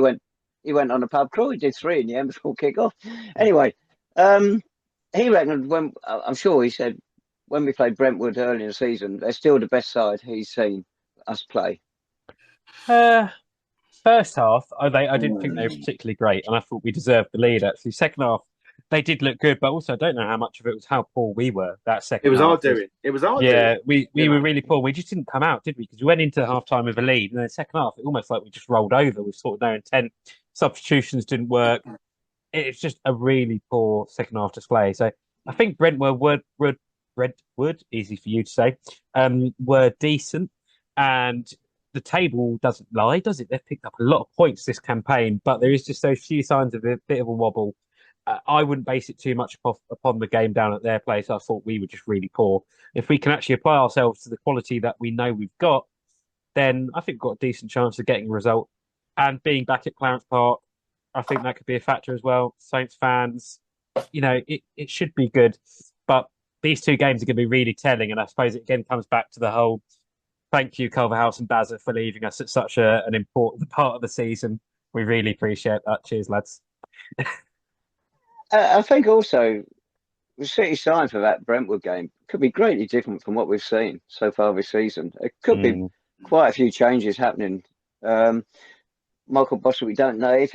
he went on a pub crawl. He did 3 in the end before kickoff. Anyway, he reckoned I'm sure he said when we played Brentwood early in the season, they're still the best side he's seen us play. First half, I didn't think they were particularly great, and I thought we deserved the lead, actually. Second half, they did look good, but also I don't know how much of it was how poor we were that second half. It was our doing. It was our doing. Yeah, we were really poor. We just didn't come out, did we? Because we went into half-time with a lead, and then the second half, it almost like we just rolled over with sort of no intent. Substitutions didn't work. It's just a really poor second half display. So I think Brentwood, easy for you to say, were decent, and the table doesn't lie, does it? They've picked up a lot of points this campaign, but there is just those few signs of a bit of a wobble. I wouldn't base it too much upon the game down at their place. I thought we were just really poor. If we can actually apply ourselves to the quality that we know we've got, then I think we've got a decent chance of getting a result. And being back at Clarence Park, I think that could be a factor as well. Saints fans, it should be good. But these 2 games are going to be really telling. And I suppose it again comes back to the whole thank you, Culverhouse and Bazza, for leaving us at such an important part of the season. We really appreciate that. Cheers, lads. I think also the City sign for that Brentwood game could be greatly different from what we've seen so far this season. It could be quite a few changes happening. Michael Bostwick, we don't know if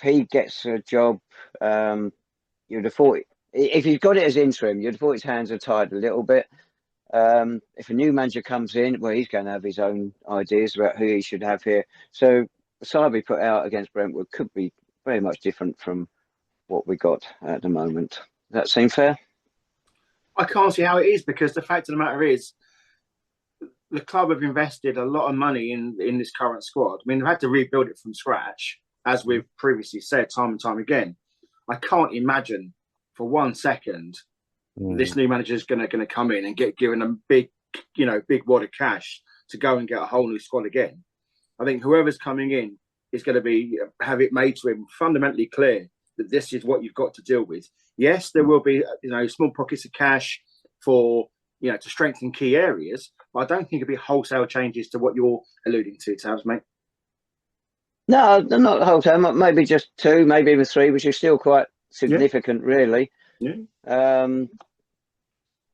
he gets a job. You'd have thought if he's got it as interim, you'd have thought his hands are tied a little bit. If a new manager comes in, well, he's going to have his own ideas about who he should have here. So the side we put out against Brentwood could be very much different from what we got at the moment. Does that seem fair? I can't see how it is, because the fact of the matter is the club have invested a lot of money in this current squad. I mean, they've had to rebuild it from scratch, as we've previously said time and time again. I can't imagine for 1 second this new manager is going to come in and get given a big wad of cash to go and get a whole new squad again. I think whoever's coming in is going to have it made to him fundamentally clear that this is what you've got to deal with. Yes, there will be small pockets of cash for to strengthen key areas, but I don't think it'll be wholesale changes to what you're alluding to, Tabs, mate. No, not wholesale. Maybe just 2, maybe even 3, which is still quite significant, really. Yeah.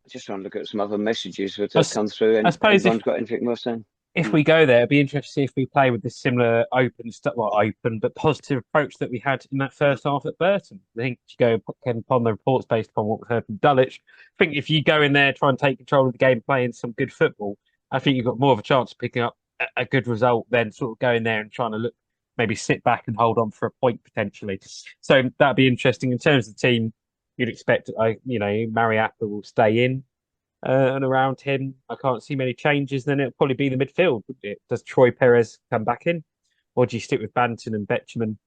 Just trying to look at some other messages that have come through. And I suppose everyone's got anything more saying. If we go there, it'd be interesting to see if we play with the similar open but positive approach that we had in that first half at Burton. I think if you go upon the reports based upon what we've heard from Dulwich, I think if you go in there, try and take control of the game, playing some good football, I think you've got more of a chance of picking up a good result than sort of going there and trying to maybe sit back and hold on for a point potentially. So that'd be interesting. In terms of the team, you'd expect, Mariappa will stay in. And around him, I can't see many changes. Then it'll probably be the midfield. Does Troy Perez come back in, or do you stick with Banton and Betchman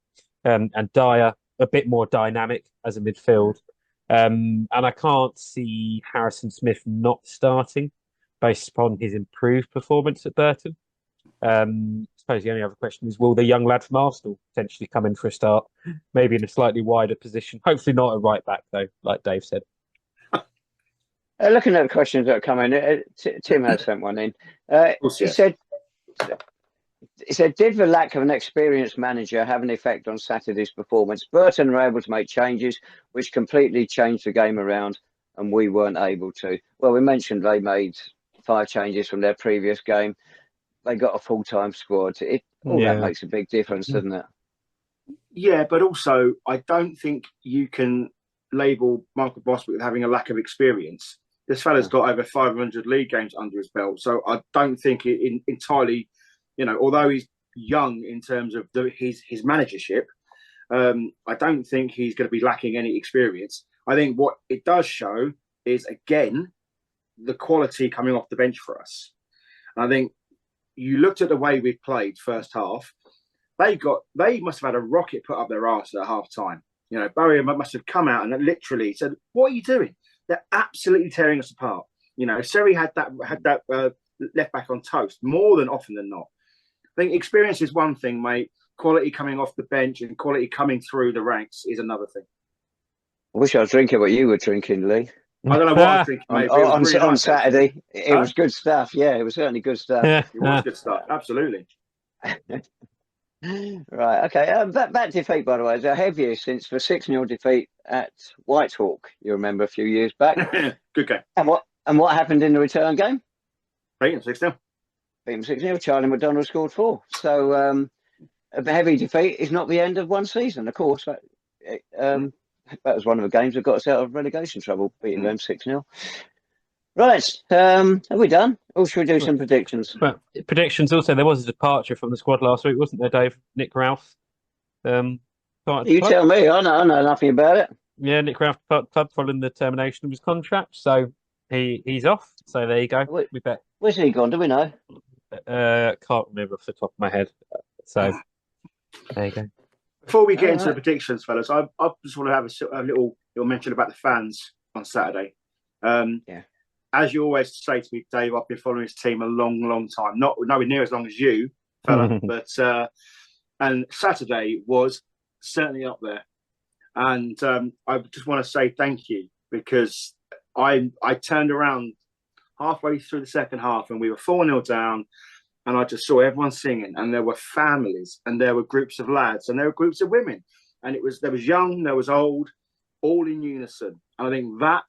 and Dyer, a bit more dynamic as a midfield? And I can't see Harrison Smith not starting based upon his improved performance at Burton. I suppose the only other question is, will the young lad from Arsenal potentially come in for a start, maybe in a slightly wider position? Hopefully not a right back, though, like Dave said. Looking at the questions that are coming, Tim has sent one in. He said, did the lack of an experienced manager have an effect on Saturday's performance? Burton were able to make changes which completely changed the game around, and we weren't able to. Well, we mentioned they made 5 changes from their previous game. They got a full-time squad. That makes a big difference, doesn't it? Yeah, but also I don't think you can label Michael Bostwick with having a lack of experience. This fella's got over 500 league games under his belt, so I don't think it entirely, although he's young in terms of his managership, I don't think he's going to be lacking any experience. I think what it does show is, again, the quality coming off the bench for us. And I think you looked at the way we played first half. They must have had a rocket put up their arse at half time. Barry must have come out and literally said, "What are you doing?" They're absolutely tearing us apart. Seri had that left back on toast more than often than not. I think experience is one thing, mate. quality coming off the bench and quality coming through the ranks is another thing. I wish I was drinking what you were drinking, Lee. I don't know what I was thinking, mate. On Saturday. It was good stuff. Yeah, it was certainly good stuff. It was good stuff. Absolutely. Right. Okay. That defeat, by the way, is the heaviest since the 6-0 defeat at Whitehawk. You remember a few years back. Good game. And what happened in the return game? Beat them 6-0. Beat them 6-0. Charlie McDonald scored 4. So a heavy defeat is not the end of one season. Of course, that was one of the games that got us out of relegation trouble, beating them 6-0. Right, have we done? Or should we do some predictions? Well, predictions also, there was a departure from the squad last week, wasn't there, Dave? Nick Ralph. You tell me, I know nothing about it. Yeah, Nick Ralph departed the club following the termination of his contract, so he's off. So there you go. We bet. Where's he gone? Do we know? Can't remember off the top of my head. So there you go. Before we get into the predictions, fellas, I just want to have a little mention about the fans on Saturday. Yeah. As you always say to me, Dave, I've been following this team a long, long time. Nowhere near as long as you, fella, but and Saturday was certainly up there. And I just want to say thank you, because I turned around halfway through the second half and we were 4-0 down, and I just saw everyone singing, and there were families, and there were groups of lads, and there were groups of women, and there was young, there was old, all in unison. And I think that,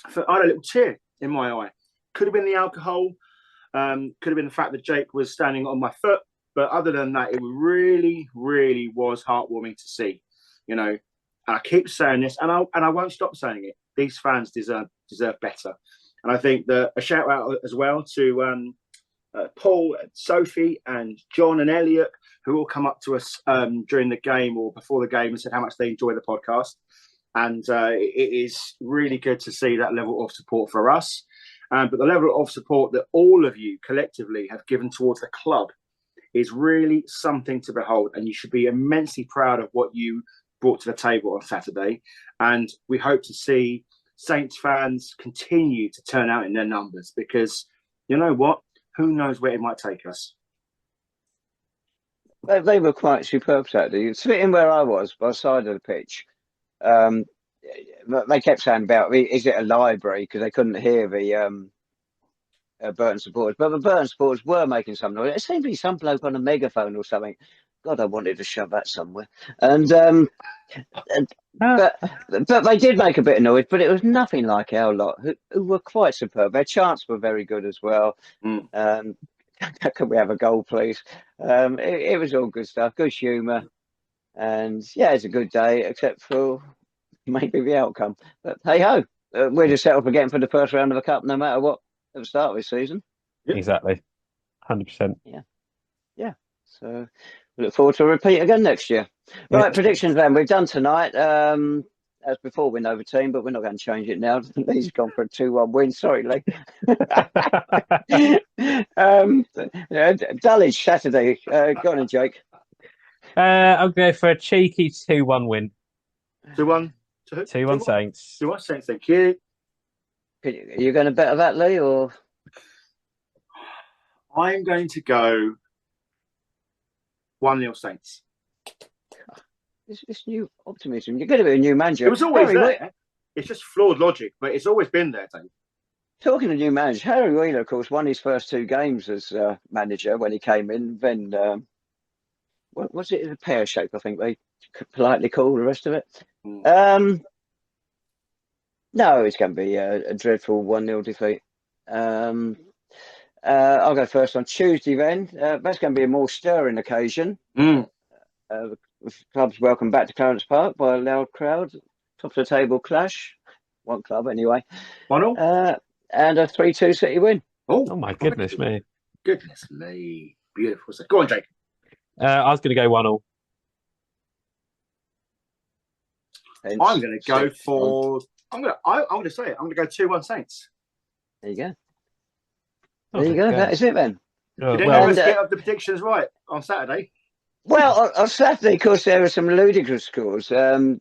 I had a little tear in my eye. Could have been the alcohol, could have been the fact that Jake was standing on my foot, but other than that, it really, really was heartwarming to see. You know, and I keep saying this, and I won't stop saying it. These fans deserve better, and I think that a shout out as well to Paul, and Sophie, and John and Elliot, who all come up to us during the game or before the game and said how much they enjoy the podcast. And it is really good to see that level of support for us. But the level of support that all of you collectively have given towards the club is really something to behold. And you should be immensely proud of what you brought to the table on Saturday. And we hope to see Saints fans continue to turn out in their numbers, because you know what? Who knows where it might take us? They were quite superb Saturday. Sitting where I was, by the side of the pitch, they kept saying about, is it a library? Because they couldn't hear the Burton supporters. But the Burton supporters were making some noise. It seemed to be some bloke on a megaphone or something. God, I wanted to shove that somewhere. And but they did make a bit of noise, but it was nothing like our lot, who were quite superb. Their chants were very good as well. Could we have a goal, please? It was all good stuff, good humour. And yeah, it's a good day, except for maybe the outcome. But hey ho, we're just settled for getting for the first round of the cup, no matter what, at the start of this season. Exactly, 100%. Yeah. So we look forward to a repeat again next year. Right, predictions then. We've done tonight. As before, we know the team, but we're not going to change it now. Lee's gone for a 2-1 win. Sorry, Lee. Dulwich Saturday. Go on, Jake. I'll go for a cheeky 2-1 win. 2-1. 2-1 Saints. 2-1 Saints. Thank you. Are you going to bet that, Lee, or? I'm going to go 1-0 Saints. This new optimism. You're going to be a new manager. It was always there. It's just flawed logic, but it's always been there, Dave. Talking of new manager, Harry Wheeler, of course, won his first 2 games as manager when he came in. Then, what was it? A pear shape, I think they politely call the rest of it. No, it's going to be a dreadful 1-0 defeat. I'll go first on Tuesday then. That's going to be a more stirring occasion. The club's welcome back to Clarence Park by a loud crowd. Top of the table clash. One club anyway. 1-0. And a 3-2 City win. Oh my goodness me. Goodness me. Beautiful. Go on, Jake. I was going to go 1-1. I'm going to go for... I'm going to say it. I'm going to go 2-1 Saints. There you go. There you go. That is it then. You didn't always get the predictions right on Saturday. Well, on Saturday, of course, there were some ludicrous scores.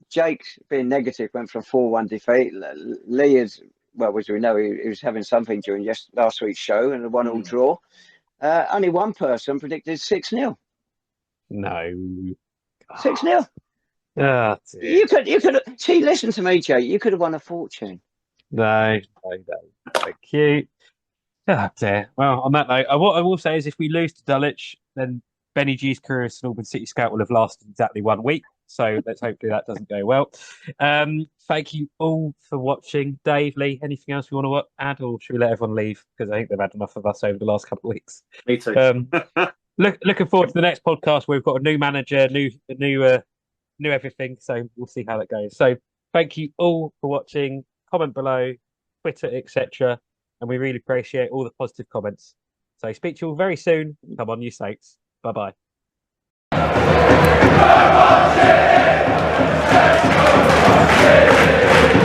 Jake, being negative, went for a 4-1 defeat. Lee is, well, as we know, he was having something during last week's show and a 1-1 draw. Only one person predicted 6-0. No. 6-0. Oh, You could see. Listen to me, Jay. You could have won a fortune. No. Thank you. Oh, dear. Well, on that note, what I will say is if we lose to Dulwich, then Benny G's career as an Albans City scout will have lasted exactly 1 week. So let's hopefully that doesn't go well. Thank you all for watching. Dave, Lee, anything else you want to add, or should we let everyone leave? Because I think they've had enough of us over the last couple of weeks. Me too. Looking forward to the next podcast where we've got a new manager, new everything. So we'll see how that goes. So thank you all for watching. Comment below, Twitter, etc. And we really appreciate all the positive comments. So speak to you all very soon. Come on, you Saints. Bye-bye. Let's go,